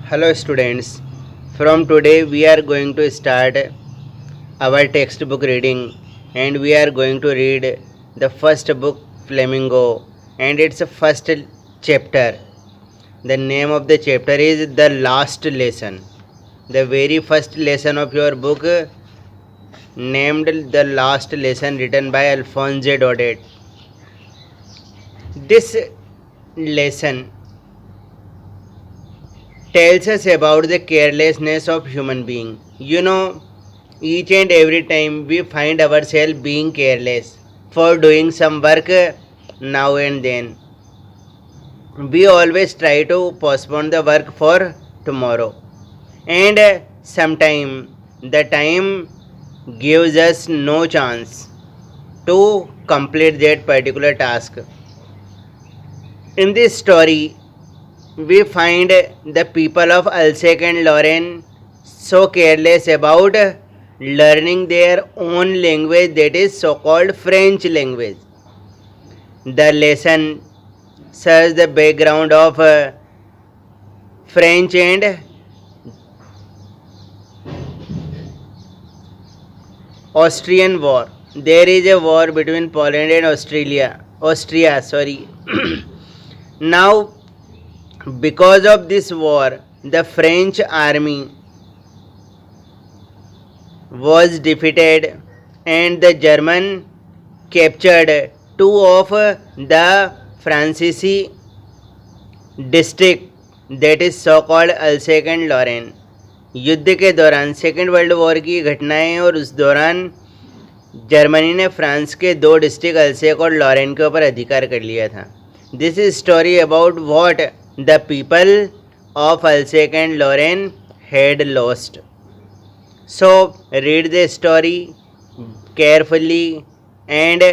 Hello students, from today we are going to start our textbook reading and we are going to read the first book Flamingo and its first chapter. The name of the chapter is The Last Lesson. The very first lesson of your book named The Last Lesson, written by Alphonse Daudet. This lesson tells us about the carelessness of human being. Each and every time we find ourselves being careless for doing some work now and then. We always try to postpone the work for tomorrow, and sometimes the time gives us no chance to complete that particular task. In this story, we find the people of Alsek and Lorraine so careless about learning their own language, that is so called French language. The lesson serves the background of French and Austrian war. There is a war between Poland and Austria. Now, because of this war, the French army was defeated and the German captured two of the Francois district, that is so called Alsace and Lorraine. युद्ध के दौरान second world war की घटनाएं और उस दौरान Germany ने France के दो डिस्ट्रिक्ट अल्सेक और लॉरेन के ऊपर अधिकार कर लिया था. This is story about what the people of Alsace and Lorraine had lost. So read the story carefully and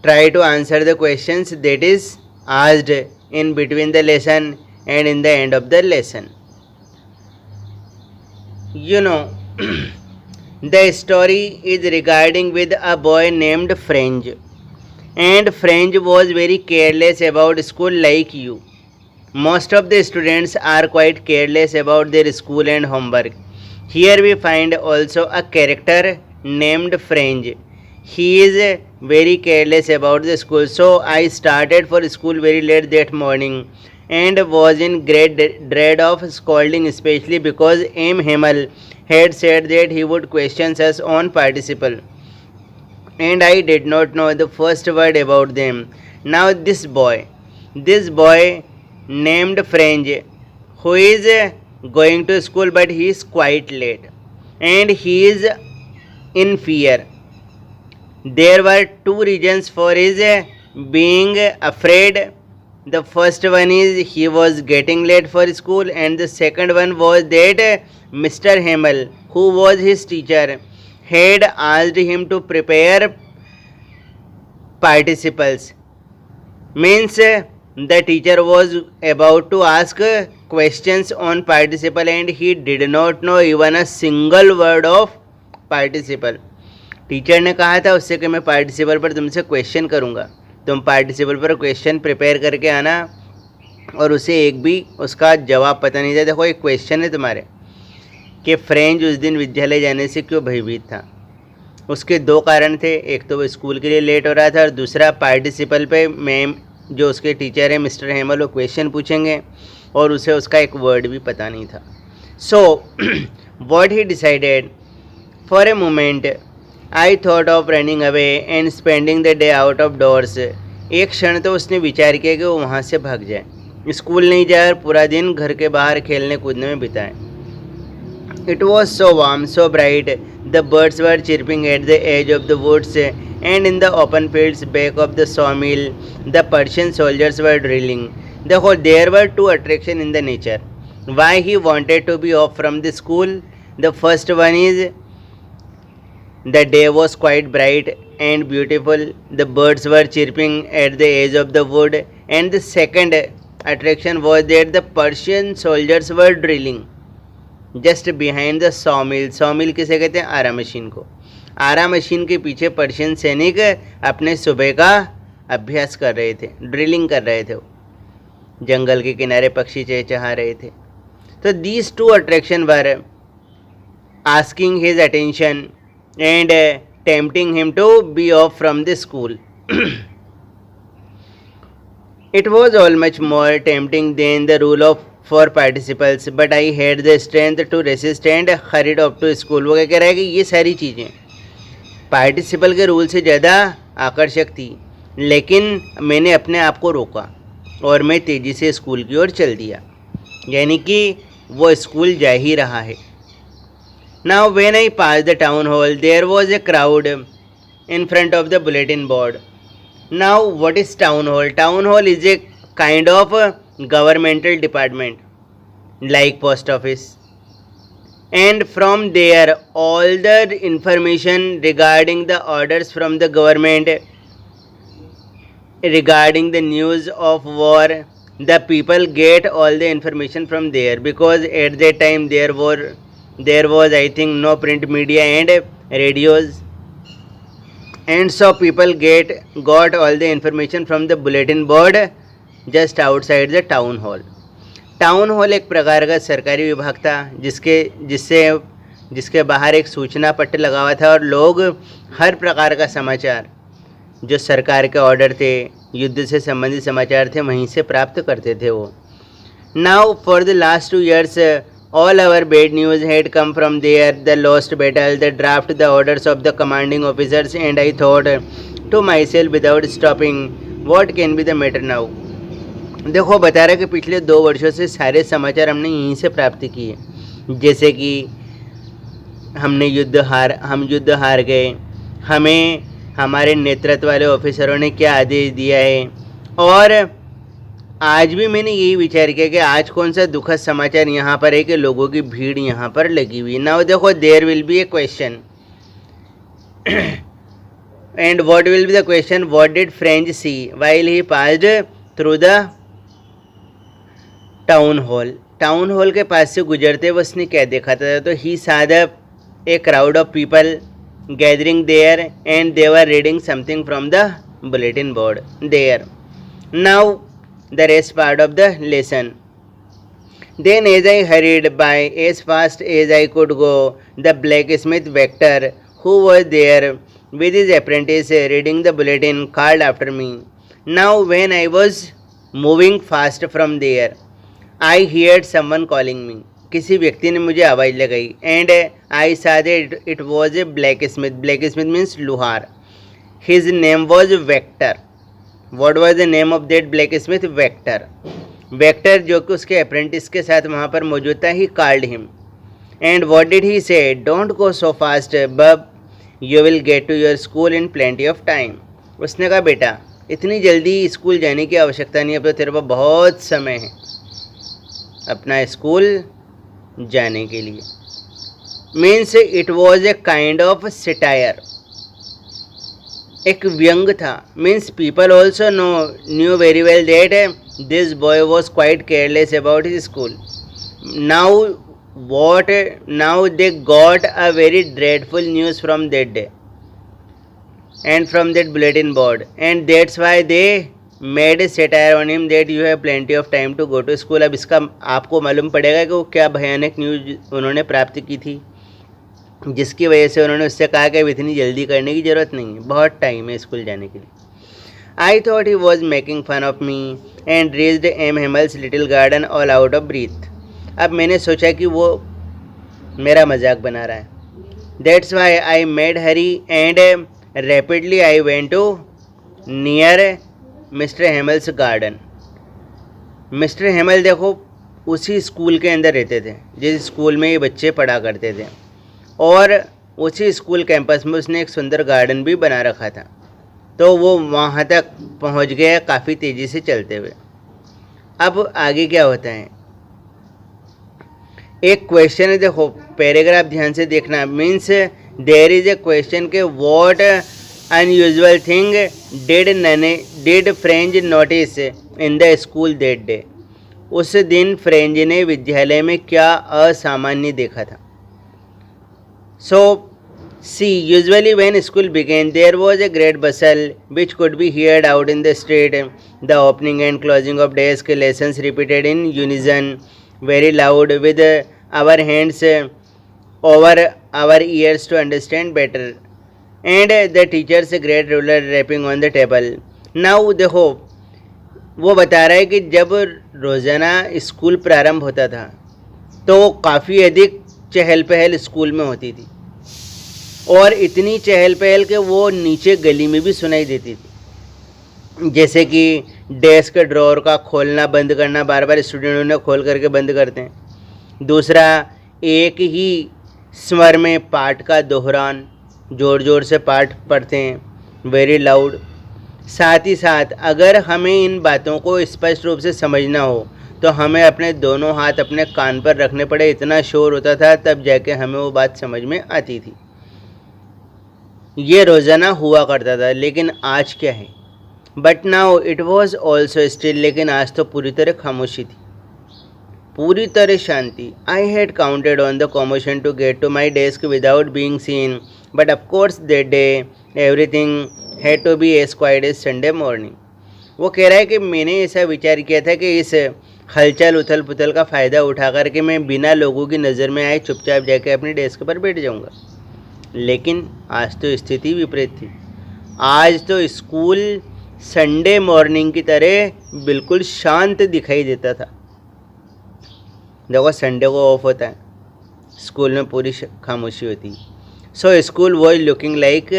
try to answer the questions that is asked in between the lesson and in the end of the lesson. The story is regarding with a boy named French, and French was very careless about school like you. Most of the students are quite careless about their school and homework. Here we find also a character named French. He is very careless about the school. So I started for school very late that morning and was in great dread of scolding, especially because M. Hamel had said that he would question us on participle, and I did not know the first word about them. Now this boy named French, who is going to school, but he is quite late and he is in fear. There were two reasons for his being afraid. The first one is he was getting late for school, and the second one was that Mr. Hamel, who was his teacher, had asked him to prepare participles. Means the teacher was about to ask questions on participle and he did not know even a single word of participle. Teacher ने कहा था उससे कि मैं participle पर तुमसे question करूँगा, तुम पार्टिसिपल पर क्वेश्चन प्रिपेयर करके आना, और उसे एक भी उसका जवाब पता नहीं था. देखो एक क्वेश्चन है तुम्हारे कि फ्रेंच उस दिन विद्यालय जाने से क्यों भयभीत था. उसके दो कारण थे, एक तो वो स्कूल के लिए लेट हो रहा था और दूसरा पार्टिसिपल पे मैम जो उसके टीचर है मिस्टर हेमल वो क्वेश्चन पूछेंगे और उसे उसका एक वर्ड भी पता नहीं था. So what he decided, for a moment I thought of running away and spending the day out of doors. एक क्षण तो उसने विचार किया कि वो वहाँ से भाग जाए, स्कूल नहीं जाए और पूरा दिन घर के बाहर खेलने कूदने में बिताए. It was so warm, so bright. The birds were chirping at the edge of the woods, and in the open fields back of the sawmill, the Persian soldiers were drilling. There were two attractions in the nature. Why he wanted to be off from the school? The first one is the day was quite bright and beautiful. The birds were chirping at the edge of the wood, and the second attraction was that the Persian soldiers were drilling just behind the सॉमिल. सॉमिल किसे कहते हैं? आरा machine को. आरा machine के पीछे Persian सैनिक अपने सुबह का अभ्यास कर रहे थे, ड्रिलिंग कर रहे थे. जंगल के किनारे पक्षी चहचहा रहे थे. तो these two attraction were asking his attention and tempting him to be off from the school. It was all much more tempting than the rule of for participants, but I had the strength to resist and hurried off to school. वो क्या कह रहा है कि ये सारी चीज़ें participle के रूल से ज़्यादा आकर्षक थी, लेकिन मैंने अपने आप को रोका और मैं तेज़ी से स्कूल की ओर चल दिया. यानी कि वो स्कूल जा ही रहा है. Now when I passed the town hall, there was a crowd in front of the bulletin board. Now what is town hall? Town hall is a kind of governmental department like post office. And from there all the information regarding the orders from the government, regarding the news of war, the people get all the information from there, because at that time there was I think no print media and radios, and so people got all the information from the bulletin board just outside the town hall. Town hall एक प्रकार का सरकारी विभाग था जिसके बाहर एक सूचना पट्ट लगा हुआ था और लोग हर प्रकार का समाचार जो सरकार के ऑर्डर थे, युद्ध से संबंधित समाचार थे, वहीं से प्राप्त करते थे वो. Now for the last 2 years all our bad news had come from there, the lost battle, the draft, the orders of the commanding officers, and I thought to myself without stopping, what can be the matter now. देखो बता रहा है कि पिछले 2 वर्षों से सारे समाचार हमने यहीं से प्राप्त किए, जैसे कि हम युद्ध हार गए, हमें हमारे नेतृत्व वाले ऑफिसरों ने क्या आदेश दिया है, और आज भी मैंने यही विचार किया कि आज कौन सा दुखद समाचार यहाँ पर है कि लोगों की भीड़ यहाँ पर लगी हुई. नाउ देखो there will be a question and what will be the question, what did French see while he passed through the town hall. Town hall के पास से गुजरते हुए उसने क्या देखा था, तो ही saw a crowd of people gathering there and they were reading something from the bulletin board there. Now the rest part of the lesson. Then as I hurried by as fast as I could go, the blacksmith Vector, who was there with his apprentice reading the bulletin, called after me. Now when I was moving fast from there, I heard someone calling me. किसी व्यक्ति ने मुझे आवाज़ लगाई. And I saw that it was a blacksmith. Blacksmith means लोहार. His name was Vector. What was the name of that blacksmith? Vector. Vector जो कि उसके apprentice के साथ वहाँ पर मौजूद था. He called him. And what did he say? Don't go so fast, bub. You will get to your school in plenty of time. उसने कहा बेटा इतनी जल्दी स्कूल जाने की आवश्यकता नहीं, अब तो तेरे पास बहुत समय है अपना स्कूल जाने के लिए. Means it was a kind of satire, एक व्यंग था. Means people also new very well that this boy was quite careless about his school. Now they got a very dreadful news from that day and from that bulletin board, and that's why they made a satire on him that you have plenty of time to go to school. अब इसका आपको मालूम पड़ेगा कि वो क्या भयानक news उन्होंने प्राप्त की थी, जिसकी वजह से उन्होंने उससे कहा कि अब इतनी जल्दी करने की ज़रूरत नहीं है, बहुत टाइम है स्कूल जाने के लिए. I thought he was making fun of me and reached M. Hammel's little garden all out of breath. अब मैंने सोचा कि वो मेरा मजाक बना रहा है. That's why I made hurry and rapidly I went to near Mr. Hammel's garden. Mr. Hammel देखो उसी स्कूल के अंदर रहते थे जिस स्कूल में ये बच्चे पढ़ा करते थे, और उसी स्कूल कैंपस में उसने एक सुंदर गार्डन भी बना रखा था. तो वो वहाँ तक पहुँच गया काफ़ी तेज़ी से चलते हुए. अब आगे क्या होता है, एक क्वेश्चन है, देखो पैराग्राफ ध्यान से देखना. Means there is a question के what unusual thing did French notice in the school that day. उस दिन फ्रेंच ने विद्यालय में क्या असामान्य देखा था. सो See, usually when school began, there was a great bustle which could be heard out in the street. The opening and closing of desk, lessons repeated in unison, very loud, with our hands over our ears to understand better. And the teacher's great ruler rapping on the table. Now देखो, वो बता रहा है कि जब रोज़ाना school प्रारंभ होता था तो काफ़ी अधिक चहल पहल स्कूल में होती थी, और इतनी चहल पहल के वो नीचे गली में भी सुनाई देती थी। जैसे कि डेस्क ड्रॉर का खोलना बंद करना, बार बार स्टूडेंटों ने खोल करके बंद करते हैं। दूसरा, एक ही स्वर में पाठ का दोहरान, ज़ोर ज़ोर से पाठ पढ़ते हैं, वेरी लाउड। साथ ही साथ अगर हमें इन बातों को स्पष्ट रूप से समझना हो तो हमें अपने दोनों हाथ अपने कान पर रखने पड़े, इतना शोर होता था, तब जाके हमें वो बात समझ में आती थी। ये रोज़ाना हुआ करता था, लेकिन आज क्या है? But now it was also still, लेकिन आज तो पूरी तरह खामोशी थी, पूरी तरह शांति। I had counted on the commotion to get to my desk without being seen, but of course that day everything had to be as quiet as Sunday morning. वो कह रहा है कि मैंने ऐसा विचार किया था कि इस हलचल उथल पुथल का फ़ायदा उठा करके मैं बिना लोगों की नज़र में आए चुपचाप जाके अपनी डेस्क पर बैठ जाऊंगा, लेकिन आज तो स्थिति विपरीत थी। आज तो स्कूल संडे मॉर्निंग की तरह बिल्कुल शांत दिखाई देता था। देखो, संडे को ऑफ होता है, स्कूल में पूरी खामोशी होती। So school was looking like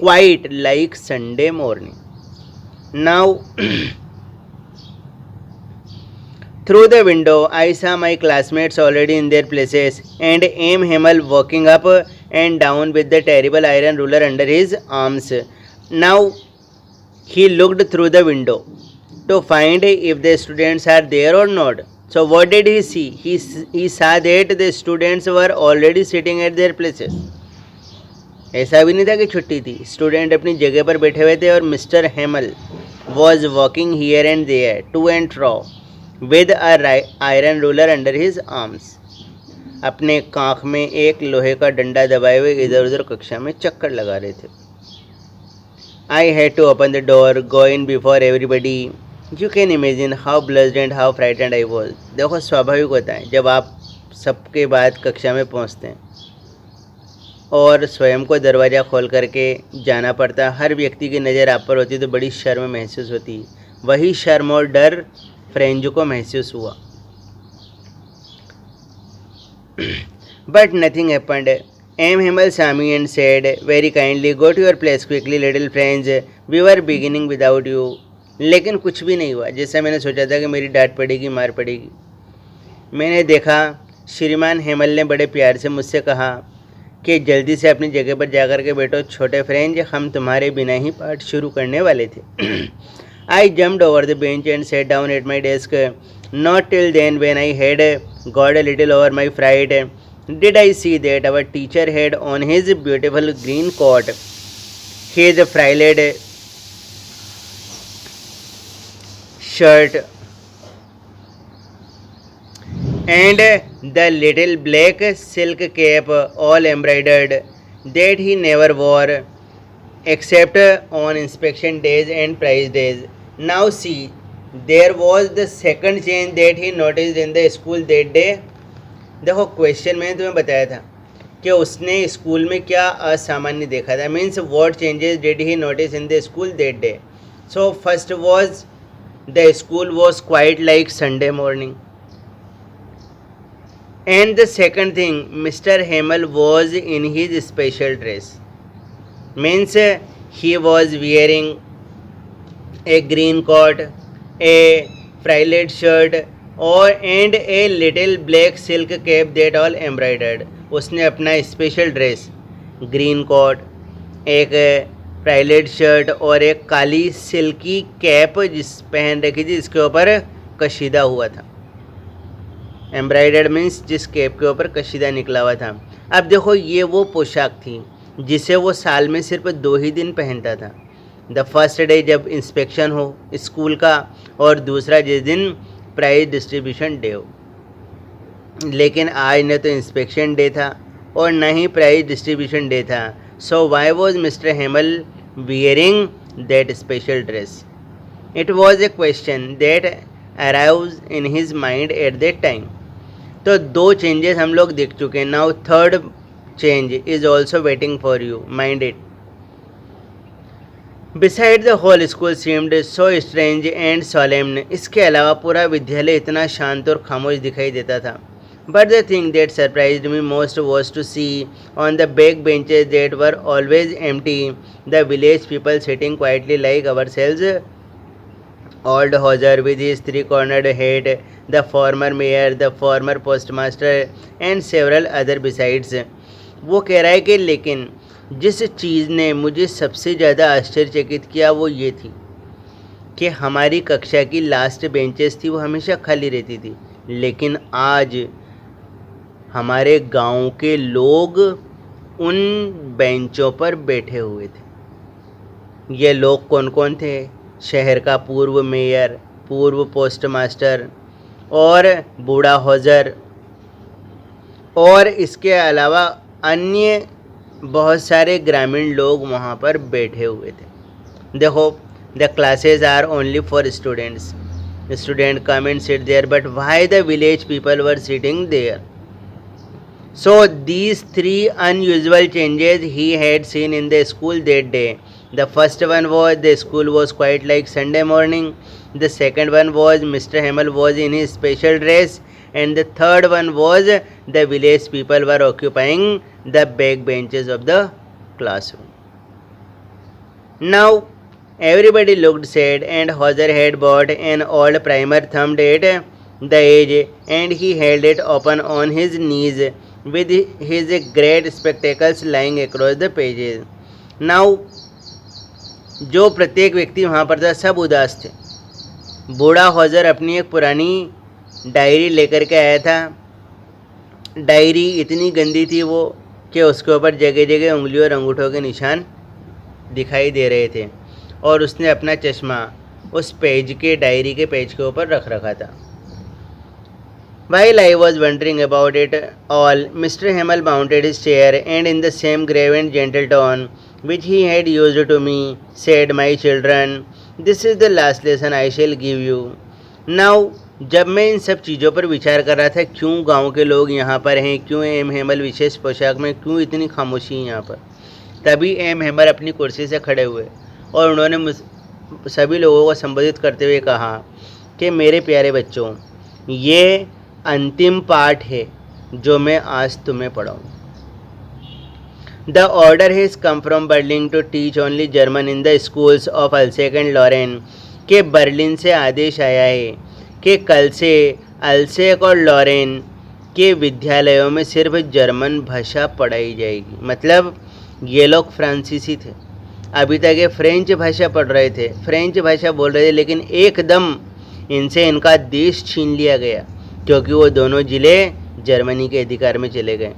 quite like Sunday morning. Now through the window I saw my classmates already in their places, and M. Hamel walking up and down with the terrible iron ruler under his arms. Now he looked through the window to find if the students are there or not. So what did he see? He saw that the students were already sitting at their places. ऐसा भी नहीं था कि छुट्टी थी, student अपनी जगह पर बैठे हुए थे, और mister Hamel was walking here and there to and fro with a iron ruler under his arms. अपने कांख में एक लोहे का डंडा दबाए हुए इधर उधर कक्षा में चक्कर लगा रहे थे। I had to open the door, go in before everybody. You can imagine how blushed and how frightened I was. देखो, स्वाभाविक होता है जब आप सबके बाद कक्षा में पहुंचते हैं और स्वयं को दरवाज़ा खोल करके जाना पड़ता, हर व्यक्ति की नज़र आप पर होती तो बड़ी शर्म महसूस होती। वही शर्म और डर फ्रेंजो को महसूस हुआ। But nothing happened. M Hamel saw me and said very kindly, go to your place quickly little friends, we were beginning without you. लेकिन कुछ भी नहीं हुआ जैसा मैंने सोचा था कि मेरी डांट पड़ेगी, मार पड़ेगी। मैंने देखा श्रीमान हेमल ने बड़े प्यार से मुझसे कहा कि जल्दी से अपनी जगह पर जाकर के बैठो छोटे फ्रेंड, हम तुम्हारे बिना ही पाठ शुरू करने वाले थे। I jumped over the bench and sat down at my desk. Not till then, when I had got a little over my fright, did I see that our teacher had on his beautiful green coat, his frilled shirt, and the little black silk cap all embroidered that he never wore except on inspection days and prize days. Now see, there was the second change that he noticed in the school that day. देखो, question मैंने तुम्हें बताया था कि उसने school में क्या असामान्य देखा था। Means what changes did he notice in the school that day. So first was the school was quite like Sunday morning, and the second thing, Mr. Hamel was in his special dress. Means he was wearing a green coat, a frilled shirt and a little black silk cap that all embroidered. उसने अपना special dress, green coat, एक फ्राइलेड shirt और एक काली silkie cap जिस पहन रखी थी, जिसके ऊपर कशीदा हुआ था। एम्ब्रॉयडर्ड मीन्स जिस कैप के ऊपर कशीदा निकला हुआ था। अब देखो, ये वो पोशाक थी जिसे वो साल में सिर्फ 2 ही दिन पहनता था। द फर्स्ट डे जब इंस्पेक्शन हो स्कूल का, और दूसरा जिस दिन प्राइज डिस्ट्रीब्यूशन डे हो। लेकिन आज न तो इंस्पेक्शन डे था और न ही प्राइज डिस्ट्रीब्यूशन डे था. So why was mister Hamel wearing that special dress? It was a question that arrives in his mind at that time. तो 2 चेंजेस हम लोग देख चुके हैं. Now third change is also waiting for you, mind it. Beside the whole school seemed so strange and solemn. इसके अलावा पूरा विद्यालय इतना शांत और खामोश दिखाई देता था. But the thing that surprised me most was to see on the back benches that were always empty the village people sitting quietly like ourselves. Old Hauser with his 3-cornered head, the former mayor, the former postmaster and several other besides. वो कह रहा है कि लेकिन जिस चीज़ ने मुझे सबसे ज़्यादा आश्चर्यचकित किया वो ये थी कि हमारी कक्षा की लास्ट बेंचेस थी वो हमेशा खाली रहती थी, लेकिन आज हमारे गांव के लोग उन बेंचों पर बैठे हुए थे. ये लोग कौन कौन थे? शहर का पूर्व मेयर, पूर्व पोस्टमास्टर और बूढ़ा हौजर, और इसके अलावा अन्य बहुत सारे ग्रामीण लोग वहाँ पर बैठे हुए थे. देखो, the classes are only for students. Student come and sit there, but why the village people were sitting there? So these 3 unusual changes he had seen in the school that day. The first one was the school was quite like Sunday morning. The second one was Mr. Hamel was in his special dress. And the third one was the village people were occupying the back benches of the classroom. Now everybody looked sad, and Hauser had bought an old primer thumbed at the edge, and he held it open on his knees with his great spectacles lying across the pages. Now जो प्रत्येक व्यक्ति वहाँ पर था सब उदास थे. बूढ़ा हौजर अपनी एक पुरानी डायरी लेकर के आया था. डायरी इतनी गंदी थी वो कि उसके ऊपर जगह जगह उंगलियों और अंगूठों के निशान दिखाई दे रहे थे, और उसने अपना चश्मा उस पेज के डायरी के पेज के ऊपर रख रखा था. While I was wondering about it all, Mr. Hamel mounted his chair and in the same grave and gentle tone which he had used to me, said, "My children, this is the last lesson I shall give you." Now, जब मैं इन सब चीज़ों पर विचार कर रहा था, क्यों गांव के लोग यहाँ पर हैं, क्यों एम हेमल विशेष पोशाक में, क्यों इतनी खामोशी है यहाँ पर, तभी एम हेमल अपनी कुर्सी से खड़े हुए और उन्होंने सभी लोगों को संबोधित करते हुए कहा कि मेरे प्यारे बच्चों, ये अंतिम पाठ है जो मैं आज तुम्हें पढ़ाऊँ. The order has come from Berlin to teach only German in the schools of Alsace and Lorraine. के बर्लिन से आदेश आया है कि कल से अल्सेक और लॉरेन के विद्यालयों में सिर्फ जर्मन भाषा पढ़ाई जाएगी. मतलब ये लोग फ्रांसीसी थे, अभी तक ये फ्रेंच भाषा पढ़ रहे थे, फ्रेंच भाषा बोल रहे थे, लेकिन एकदम इनसे इनका देश छीन लिया गया क्योंकि वो दोनों ज़िले जर्मनी के अधिकार में चले गए.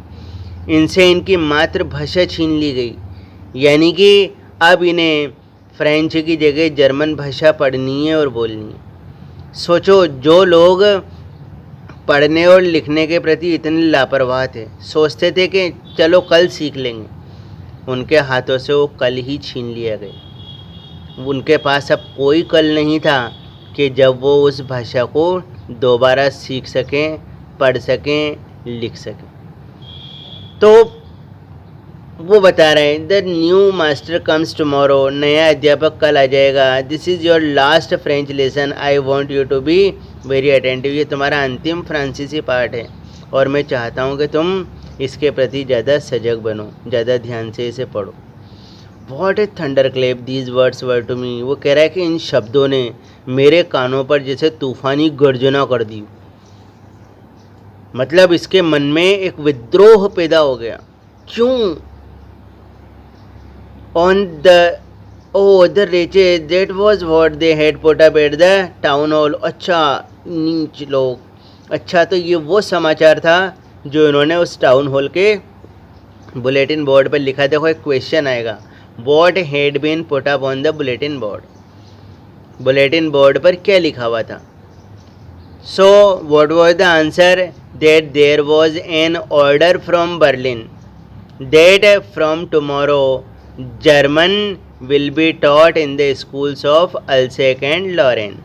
इनसे इनकी मातृभाषा छीन ली गई, यानी कि अब इन्हें फ्रेंच की जगह जर्मन भाषा पढ़नी है और बोलनी है. सोचो, जो लोग पढ़ने और लिखने के प्रति इतने लापरवाह थे, सोचते थे कि चलो कल सीख लेंगे, उनके हाथों से वो कल ही छीन लिया गया. उनके पास अब कोई कल नहीं था कि जब वो उस भाषा को दोबारा सीख सकें, पढ़ सकें, लिख सकें. तो वो बता रहे हैं, the new master comes tomorrow. नया अध्यापक कल आ जाएगा. This is your last French lesson. I want you to be very attentive. ये तुम्हारा अंतिम फ्रांसीसी पाठ है और मैं चाहता हूँ कि तुम इसके प्रति ज़्यादा सजग बनो, ज़्यादा ध्यान से इसे पढ़ो. What a thunderclap these words were to me. वो कह रहा है कि इन शब्दों ने मेरे कानों पर जैसे तूफानी गर्जना कर दी. मतलब इसके मन में एक विद्रोह पैदा हो गया. क्यों? ऑन द द रेचे that was what they had put up at the town hall. अच्छा, नीच लोग. अच्छा, तो ये वो समाचार था जो इन्होंने उस टाउन हॉल के बुलेटिन बोर्ड पर लिखा. देखो, एक क्वेश्चन आएगा, what had been put up on the bulletin board. Bulletin board पर क्या लिखा हुआ था? So what was the answer? That there was an order from Berlin. that from tomorrow German will be taught in the schools of Alsek and Lorraine.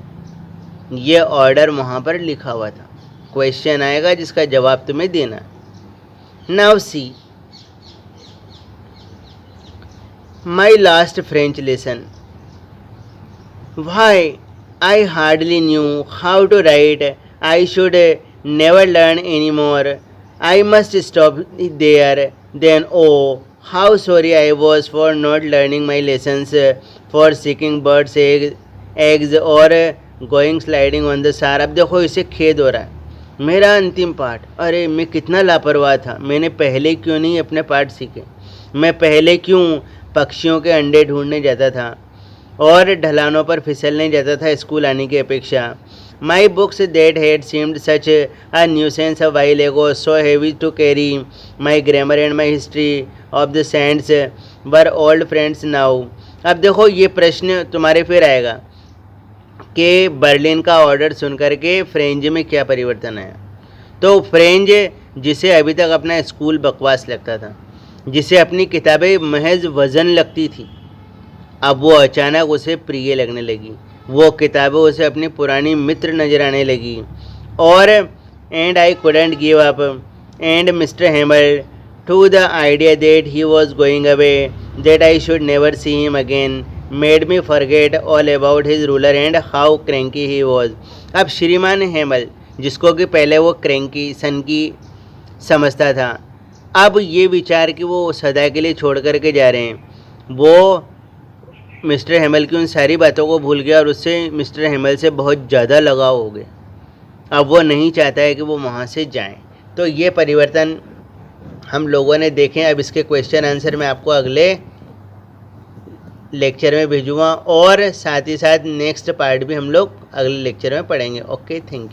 ये order वहाँ पर लिखा हुआ था. क्वेश्चन आएगा जिसका जवाब तुम्हें देना. Now see my last French lesson. Why? I hardly knew how to write. I should never learn anymore. I must stop there. Then, oh, how sorry I was for not learning my lessons, for seeking birds' eggs or going sliding on the sand. अब देखो इसे खेद हो रहा है. मेरा अंतिम पाठ. अरे मैं कितना लापरवाह था. मैंने पहले क्यों नहीं अपने पाठ सीखे. मैं पहले क्यों पक्षियों के अंडे ढूंढने जाता था और ढलानों पर फिसलने जाता था स्कूल आने की अपेक्षा. My books that had seemed such a nuisance a while ago so heavy to carry. My grammar and my history of the saints were old friends now. अब देखो ये प्रश्न तुम्हारे फिर आएगा कि बर्लिन का ऑर्डर सुन करके फ्रेंच में क्या परिवर्तन आया. तो फ्रेंच जिसे अभी तक अपना स्कूल बकवास लगता था, जिसे अपनी किताबें महज वज़न लगती थी, अब वो अचानक उसे प्रिय लगने लगी. वो किताबें उसे अपनी पुरानी मित्र नज़र आने लगी. और and I couldn't give up and mister Hamel to the idea that he was going away that I should never see him again made me forget all about his ruler and how cranky he was. अब श्रीमान हेमल, जिसको कि पहले वो cranky सनकी समझता था, अब ये विचार कि वो सदा के लिए छोड़ करके जा रहे हैं, वो मिस्टर हेमल की उन सारी बातों को भूल गया और उससे मिस्टर हेमल से बहुत ज़्यादा लगाव हो गया. अब वो नहीं चाहता है कि वो वहाँ से जाएं. तो ये परिवर्तन हम लोगों ने देखे. अब इसके क्वेश्चन आंसर मैं आपको अगले लेक्चर में भेजूँगा और साथ ही साथ नेक्स्ट पार्ट भी हम लोग अगले लेक्चर में पढ़ेंगे. Okay, thank you.